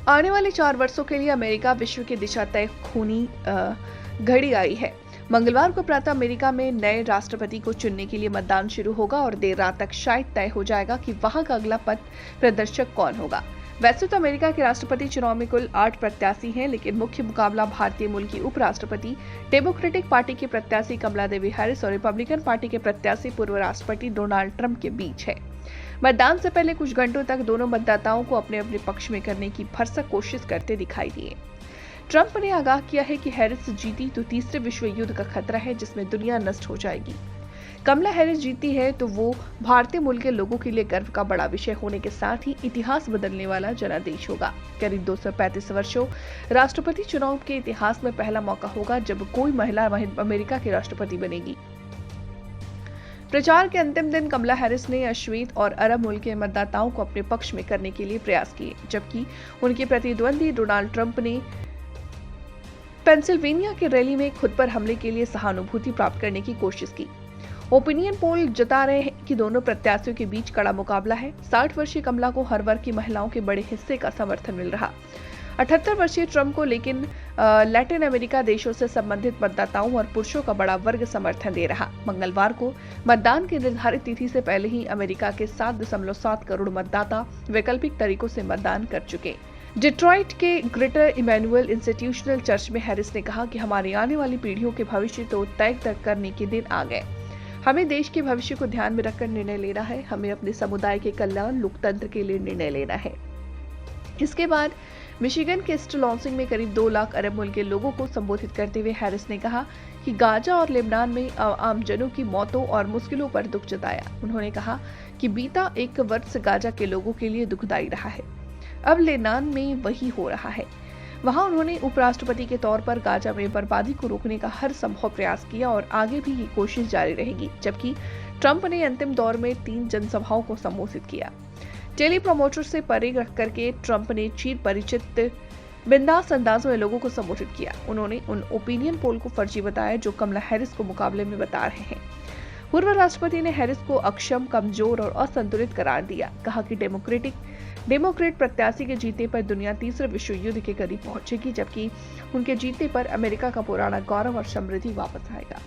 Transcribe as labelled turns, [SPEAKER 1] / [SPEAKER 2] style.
[SPEAKER 1] आने वाले 4 वर्षों के लिए अमेरिका विश्व की दिशा तय खूनी घड़ी आई है। मंगलवार को प्रातः अमेरिका में नए राष्ट्रपति को चुनने के लिए मतदान शुरू होगा और देर रात तक शायद तय हो जाएगा कि वहां का अगला पथ प्रदर्शक कौन होगा। वैसे तो अमेरिका के राष्ट्रपति चुनाव में कुल 8 प्रत्याशी हैं, लेकिन मुख्य मुकाबला भारतीय मूल की उपराष्ट्रपति डेमोक्रेटिक पार्टी की प्रत्याशी कमला देवी हैरिस और रिपब्लिकन पार्टी के प्रत्याशी पूर्व राष्ट्रपति डोनाल्ड ट्रंप के बीच है। मतदान से पहले कुछ घंटों तक दोनों मतदाताओं को अपने अपने पक्ष में करने की भरसक कोशिश करते दिखाई दिए। ट्रंप ने आगाह किया है कि हैरिस जीती तो तीसरे विश्व युद्ध का खतरा है जिसमें दुनिया नष्ट हो जाएगी। कमला हैरिस जीती है तो वो भारतीय मूल के लोगों के लिए गर्व का बड़ा विषय होने के साथ ही इतिहास बदलने वाला जनादेश होगा। करीब 235 वर्षों राष्ट्रपति चुनाव के इतिहास में पहला मौका होगा जब कोई महिला अमेरिका की राष्ट्रपति बनेगी। प्रचार के अंतिम दिन कमला हैरिस ने अश्वेत और अरब मूल के मतदाताओं को अपने पक्ष में करने के लिए प्रयास किए, जबकि उनके प्रतिद्वंदी डोनाल्ड ट्रंप ने पेंसिल्वेनिया की रैली में खुद पर हमले के लिए सहानुभूति प्राप्त करने की कोशिश की। ओपिनियन पोल जता रहे हैं कि दोनों प्रत्याशियों के बीच कड़ा मुकाबला है। 60 वर्षीय कमला को हर वर्ग की महिलाओं के बड़े हिस्से का समर्थन मिल रहा। 78 वर्षीय ट्रंप को लेकिन लैटिन अमेरिका देशों से संबंधित मतदाताओं और पुरुषों का बड़ा वर्ग समर्थन दे रहा। मंगलवार को मतदान की निर्धारित तिथि से पहले ही अमेरिका के 7.7 करोड़ मतदाता वैकल्पिक तरीकों से मतदान कर चुके। डिट्रॉइट के ग्रेटर इमैनुअल इंस्टीट्यूशनल चर्च में हैरिस ने कहा कि हमारी आने वाली पीढ़ियों के भविष्य तो तय करने के दिन आ गए। हमें देश के भविष्य को ध्यान में रखकर निर्णय लेना है। हमें अपने समुदाय के कल्याण लोकतंत्र के लिए निर्णय लेना है। इसके बाद मिशिगन के स्टलॉन्सिंग में करीब 2 लाख अरब मूल के लोगों को संबोधित करते हुए हैरिस ने कहा कि गाजा और लेबनान में आम जनों की मौतों और मुश्किलों पर दुख जताया। उन्होंने कहा कि बीता 1 वर्ष गाजा के लोगों के लिए दुखदायी रहा है। अब लेबनान में वही हो रहा है। वहां उन्होंने उपराष्ट्रपति के तौर पर गाजा में बर्बादी को रोकने का हर संभव प्रयास किया और आगे भी ये कोशिश जारी रहेगी, जबकि ट्रंप ने अंतिम दौर में 3 जनसभाओं को संबोधित किया। टेली प्रमोटर से परे रख करके ट्रंप ने चिर परिचित बिंदास अंदाज में लोगों को संबोधित किया। उन्होंने उन ओपिनियन पोल को फर्जी बताया जो कमला हैरिस को मुकाबले में बता रहे हैं। पूर्व राष्ट्रपति ने हैरिस को अक्षम, कमजोर और असंतुलित करार दिया। कहा कि डेमोक्रेट प्रत्याशी के जीतने पर दुनिया तीसरे विश्व युद्ध के करीब पहुंचेगी, जबकि उनके जीतने पर अमेरिका का पुराना गौरव और समृद्धि वापस आएगा।